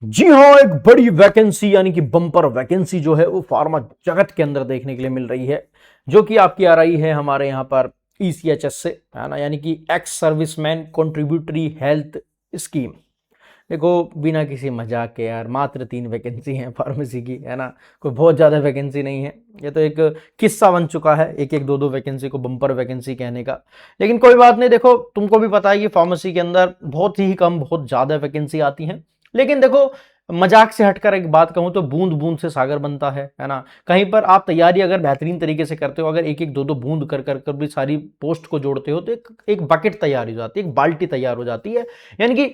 जी हाँ, एक बड़ी वैकेंसी यानी कि बम्पर वैकेंसी जो है वो फार्मा जगत के अंदर देखने के लिए मिल रही है, जो कि आपकी आ रही है हमारे यहाँ पर ईसीएचएस से, है ना, यानी कि ex serviceman contributory health scheme. देखो, बिना किसी मजाक के यार, मात्र 3 वैकेंसी हैं फार्मेसी की, है ना। कोई बहुत ज़्यादा वैकेंसी नहीं है। ये तो एक किस्सा बन चुका है, एक एक दो दो वैकेंसी को बम्पर वैकेंसी कहने का। लेकिन कोई बात नहीं, देखो तुमको भी पता है कि फार्मेसी के अंदर बहुत ही कम बहुत ज़्यादा वैकेंसी आती हैं। लेकिन देखो, मजाक से हटकर एक बात कहूं तो बूंद बूंद से सागर बनता है ना। कहीं पर आप तैयारी अगर बेहतरीन तरीके से करते हो, अगर एक एक दो दो बूंद कर कर कर भी सारी पोस्ट को जोड़ते हो, तो एक बकेट तैयार हो जाती है, एक बाल्टी तैयार हो जाती है। यानी कि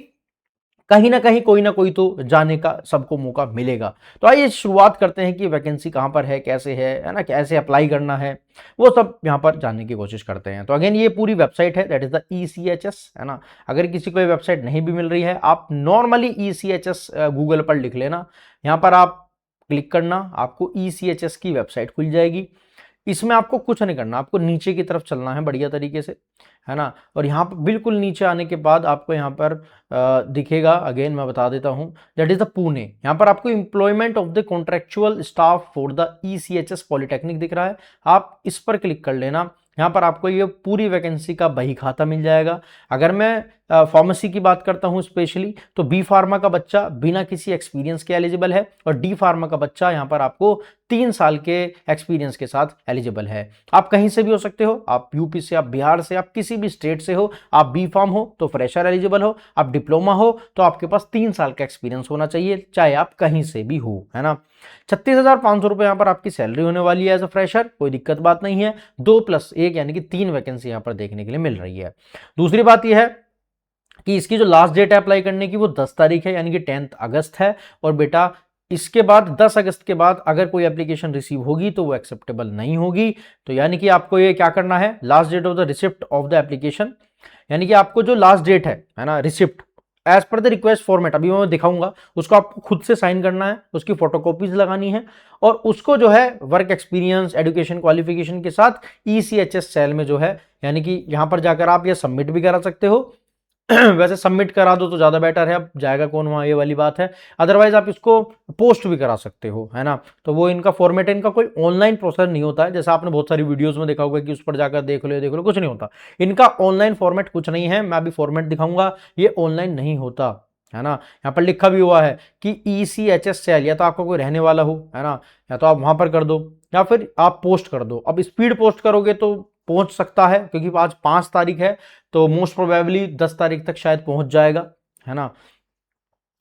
कहीं ना कहीं कोई ना कोई तो जाने का सबको मौका मिलेगा। तो आइए शुरुआत करते हैं कि वैकेंसी कहाँ पर है ना, कैसे अप्लाई करना है, वो सब यहाँ पर जानने की कोशिश करते हैं। तो अगेन ये पूरी वेबसाइट है, दैट इज द ईसीएचएस, है ना। अगर किसी को ये वेबसाइट नहीं भी मिल रही है, आप नॉर्मली ईसीएचएस गूगल पर लिख लेना, यहाँ पर आप क्लिक करना, आपको ईसीएचएस की वेबसाइट खुल जाएगी। इसमें आपको कुछ नहीं करना, आपको नीचे की तरफ चलना है बढ़िया तरीके से, है ना। और यहाँ पर बिल्कुल नीचे आने के बाद आपको यहाँ पर दिखेगा, अगेन मैं बता देता हूँ, दैट इज द पुणे। यहाँ पर आपको employment of the contractual staff for the ECHS polytechnic दिख रहा है, आप इस पर क्लिक कर लेना। यहाँ पर आपको ये पूरी वैकेंसी का बही खाता मिल जाएगा। अगर मैं फार्मेसी की बात करता हूँ स्पेशली, तो बी फार्मा का बच्चा बिना किसी एक्सपीरियंस के एलिजिबल है, और डी फार्मा का बच्चा यहाँ पर आपको 3 साल के एक्सपीरियंस के साथ एलिजिबल है। आप कहीं से भी हो सकते हो, आप यूपी से, आप बिहार से, आप किसी भी स्टेट से हो। आप बी फार्म हो तो फ्रेशर एलिजिबल हो, आप डिप्लोमा हो तो आपके पास 3 साल का एक्सपीरियंस होना चाहिए, चाहे आप कहीं से भी हो, है ना। 36,500 रुपए यहाँ पर आपकी सैलरी होने वाली है एज अ फ्रेशर, कोई दिक्कत बात नहीं है। 2+1 यानी कि 3 वैकेंसी यहाँ पर देखने के लिए मिल रही है। दूसरी बात यह है कि इसकी जो लास्ट डेट है अप्लाई करने की, वो 10 तारीख है, यानी कि 10 अगस्त है। और बेटा, इसके बाद 10 अगस्त के बाद अगर कोई एप्लीकेशन रिसीव होगी तो वो एक्सेप्टेबल नहीं होगी। तो यानी कि आपको ये क्या करना है, last date of the receipt of the application, यानी कि आपको जो लास्ट डेट है ना, receipt as per the request format, अभी मैं दिखाऊंगा, उसको आपको खुद से साइन करना है, उसकी फोटोकॉपीज लगानी है, और उसको जो है वर्क एक्सपीरियंस, एजुकेशन क्वालिफिकेशन के साथ ईसीएचएस सेल में जो है, यानी कि यहां पर जाकर आप ये सबमिट भी करा सकते हो। वैसे सबमिट करा दो तो ज़्यादा बेटर है, अब जाएगा कौन वहाँ, ये वाली बात है। अदरवाइज आप इसको पोस्ट भी करा सकते हो, है ना। तो वो इनका फॉर्मेट है, इनका कोई ऑनलाइन प्रोसेस नहीं होता है, जैसा आपने बहुत सारी वीडियोस में देखा होगा कि उस पर जाकर देख लो, कुछ नहीं होता। इनका ऑनलाइन फॉर्मेट कुछ नहीं है, मैं अभी फॉर्मेट दिखाऊंगा, ये ऑनलाइन नहीं होता, है ना। यहाँ पर लिखा भी हुआ है कि ईसीएचएस सेल, या तो आपका कोई रहने वाला हो, है ना, या तो आप वहां पर कर दो, या फिर आप पोस्ट कर दो। अब स्पीड पोस्ट करोगे तो पहुंच सकता है, क्योंकि आज 5 तारीख है, तो मोस्ट प्रोबेबली 10 तारीख तक शायद पहुंच जाएगा, है ना।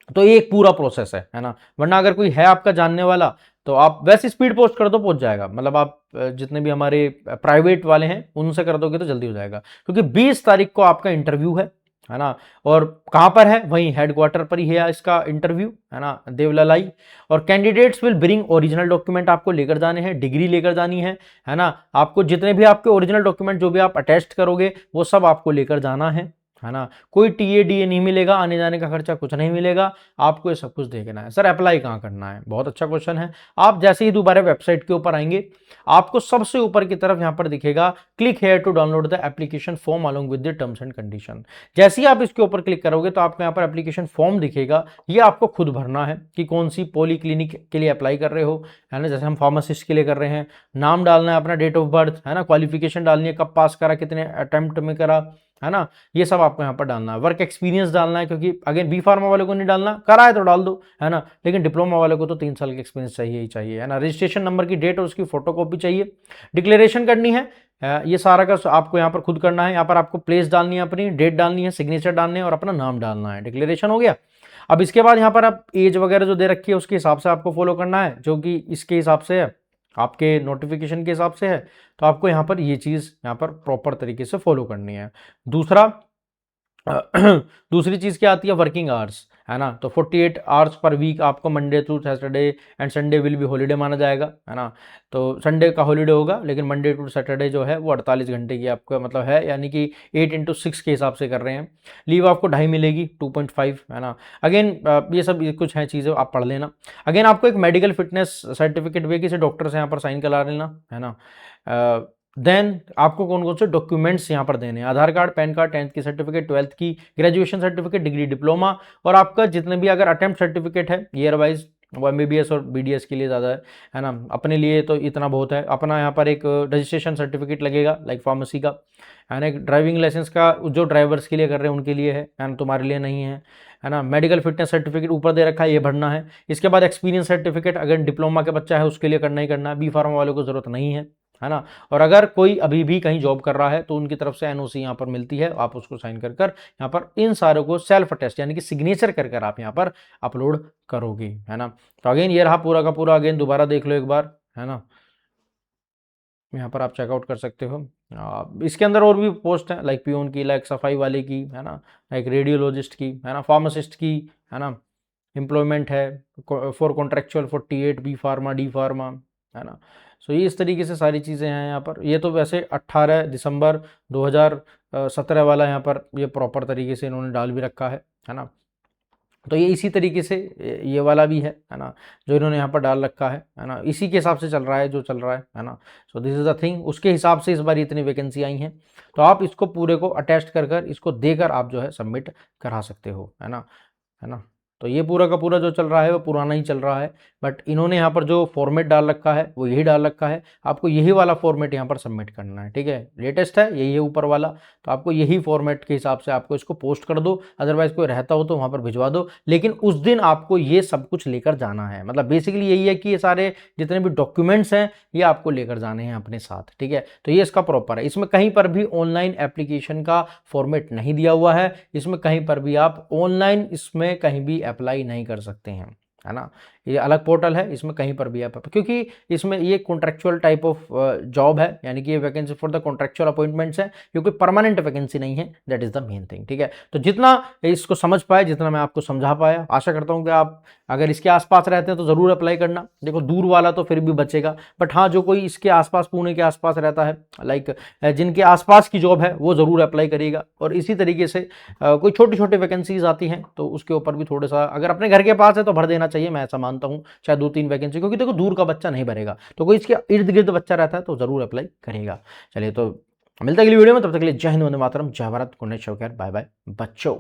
तो ये एक पूरा प्रोसेस है ना। वरना अगर कोई है आपका जानने वाला, तो आप वैसे स्पीड पोस्ट कर दो, पहुंच जाएगा। मतलब आप जितने भी हमारे प्राइवेट वाले हैं उनसे कर दोगे तो जल्दी हो जाएगा, क्योंकि 20 तारीख को आपका इंटरव्यू है ना। और कहां पर है, वहीं हेडक्वार्टर पर ही है इसका इंटरव्यू, है ना, देवलालाई। और candidates will bring original document आपको लेकर जाने हैं, डिग्री लेकर जानी है ना। आपको जितने भी आपके ओरिजिनल डॉक्यूमेंट जो भी आप अटेस्ट करोगे वो सब आपको लेकर जाना है ना। कोई टीए डीए नहीं मिलेगा, आने जाने का खर्चा कुछ नहीं मिलेगा, आपको ये सब कुछ देखना है। सर अप्लाई कहाँ करना है, बहुत अच्छा क्वेश्चन है। आप जैसे ही दोबारा वेबसाइट के ऊपर आएंगे, आपको सबसे ऊपर की तरफ यहाँ पर दिखेगा click here to download the application form along with the terms and condition. जैसे ही आप इसके ऊपर क्लिक करोगे तो आपको यहाँ पर एप्लीकेशन फॉर्म दिखेगा, ये आपको खुद भरना है कि कौन सी पॉली क्लिनिक के लिए अप्लाई कर रहे हो, है ना। जैसे हम फार्मासिस्ट के लिए कर रहे हैं, नाम डालना है अपना, डेट ऑफ बर्थ, है ना, क्वालिफिकेशन डालनी है, कब पास करा, कितने अटेम्प्ट में करा, है ना, ये सब आपको यहाँ पर डालना है। वर्क एक्सपीरियंस डालना है, क्योंकि अगेन बी फार्मा वाले को नहीं डालना, करा है तो डाल दो, है ना, लेकिन डिप्लोमा वाले को तो 3 साल का एक्सपीरियंस चाहिए ही चाहिए, है ना। रजिस्ट्रेशन नंबर की डेट और उसकी फोटोकॉपी चाहिए। डिक्लेरेशन करनी है, ये सारा का आपको यहाँ पर खुद करना है। यहाँ पर आपको प्लेस डालनी है, अपनी डेट डालनी है, सिग्नेचर डालने हैं और अपना नाम डालना है। डिक्लेरेशन हो गया। अब इसके बाद यहाँ पर आप एज वगैरह जो दे रखी है उसके हिसाब से आपको फॉलो करना है, जो कि इसके हिसाब से है, आपके नोटिफिकेशन के हिसाब से है। तो आपको यहाँ पर ये चीज़ यहाँ पर प्रॉपर तरीके से फॉलो करनी है। दूसरा दूसरी चीज़ क्या आती है, वर्किंग आवर्स, है ना। तो 48 आवर्स पर वीक आपको Monday to Saturday and Sunday will be holiday माना जाएगा, है ना। तो संडे का हॉलीडे होगा, लेकिन मंडे टू सैटरडे जो है वो 48 घंटे की आपका मतलब है, यानी कि 8 × 6 के हिसाब से कर रहे हैं। लीव आपको 2.5 मिलेगी, 2.5, है ना। अगेन ये सब कुछ है चीज़ें, आप पढ़ लेना। अगेन आपको एक मेडिकल फिटनेस सर्टिफिकेट भी किसी डॉक्टर से यहाँ पर साइन करा लेना, है ना। देन आपको कौन कौन से डॉक्यूमेंट्स यहाँ पर देने हैं, आधार कार्ड, पैन कार्ड, 10th की सर्टिफिकेट, 12th की ग्रेजुएशन सर्टिफिकेट, डिग्री, डिप्लोमा, और आपका जितने भी अगर अटेम्प्ट सर्टिफिकेट है ईयर वाइज, वो MBBS और BDS के लिए ज़्यादा है ना, अपने लिए तो इतना बहुत है। अपना यहाँ पर एक रजिस्ट्रेशन सर्टिफिकेट लगेगा लाइक फार्मेसी का, है ना। एक ड्राइविंग लाइसेंस का जो ड्राइवर्स के लिए कर रहे हैं उनके लिए है ना, तुम्हारे लिए नहीं है ना। मेडिकल फिटनेस सर्टिफिकेट ऊपर दे रखा है, ये भरना है। इसके बाद एक्सपीरियंस सर्टिफिकेट अगर डिप्लोमा के बच्चा है उसके लिए करना ही करना है, बी फार्मा वालों को जरूरत नहीं है ना। और अगर कोई अभी भी कहीं जॉब कर रहा है तो उनकी तरफ से NOC यहाँ पर मिलती है, आप उसको साइन कर कर यहाँ पर इन सारों को सेल्फ अटेस्ट यानी कि सिग्नेचर कर कर आप यहाँ पर अपलोड करोगे, है ना। तो अगेन ये रहा पूरा का पूरा, अगेन दोबारा देख लो एक बार, है ना। यहाँ पर आप चेकआउट कर सकते हो। इसके अंदर और भी पोस्ट हैं लाइक पियोन की, लाइक सफाई वाले की, है ना, लाइक रेडियोलॉजिस्ट की, है ना, फार्मासिस्ट की, है ना। एम्प्लॉयमेंट है for contractual 48, B pharma, D pharma, है ना। सो ये इस तरीके से सारी चीज़ें हैं यहाँ पर। ये तो वैसे 18 दिसंबर 2017 वाला यहाँ पर ये प्रॉपर तरीके से इन्होंने डाल भी रखा है ना। तो ये इसी तरीके से ये वाला भी है ना, जो इन्होंने यहाँ पर डाल रखा है ना, इसी के हिसाब से चल रहा है जो चल रहा है ना। So this is the thing, उसके हिसाब से इस बार इतनी वैकेंसी आई हैं। तो आप इसको पूरे को अटैच कर कर इसको देकर आप जो है सबमिट करा सकते हो, है ना। तो ये पूरा का पूरा जो चल रहा है वो पुराना ही चल रहा है, बट इन्होंने यहाँ पर जो फॉर्मेट डाल रखा है वो यही डाल रखा है। आपको यही वाला फॉर्मेट यहाँ पर सबमिट करना है, ठीक है। लेटेस्ट है यही है ऊपर वाला, तो आपको यही फॉर्मेट के हिसाब से आपको इसको पोस्ट कर दो। अदरवाइज कोई रहता हो तो वहाँ पर भिजवा दो, लेकिन उस दिन आपको ये सब कुछ लेकर जाना है। मतलब बेसिकली यही है कि ये सारे जितने भी डॉक्यूमेंट्स हैं ये आपको लेकर जाने हैं अपने साथ, ठीक है। तो ये इसका प्रॉपर है, इसमें कहीं पर भी ऑनलाइन एप्लीकेशन का फॉर्मेट नहीं दिया हुआ है, इसमें कहीं पर भी आप ऑनलाइन इसमें कहीं भी अप्लाई नहीं कर सकते हैं, है ना। ये अलग पोर्टल है, इसमें कहीं पर भी आप, क्योंकि इसमें ये कॉन्ट्रेक्चुअल टाइप ऑफ जॉब है, यानी कि ये vacancy for the contractual appointments है, क्योंकि परमानेंट वैकेंसी नहीं है। That is the main thing, ठीक है। तो जितना इसको समझ पाए, जितना मैं आपको समझा पाया, आशा करता हूँ कि आप अगर इसके आसपास रहते हैं तो ज़रूर अप्लाई करना। देखो दूर वाला तो फिर भी बचेगा, बट हाँ जो कोई इसके आसपास पुणे के आसपास रहता है, लाइक जिनके आसपास की जॉब है वो ज़रूर अप्लाई करिएगा। और इसी तरीके से कोई छोटी छोटी वैकेंसीज आती हैं तो उसके ऊपर भी थोड़ा सा अगर अपने घर के पास है तो भर देना चाहिए, मैं ऐसा मानता हूँ, चाहे 2-3 वैकेंसी, क्योंकि देखो दूर का बच्चा नहीं भरेगा, तो कोई इसके इर्द गिर्द बच्चा रहता है तो जरूर अप्लाई करेगा। चलिए तो मिलता है अगली वीडियो में, तब तक के लिए जय हिंद, वंदे मातरम, जय Bharat, good night, bye bye बच्चों।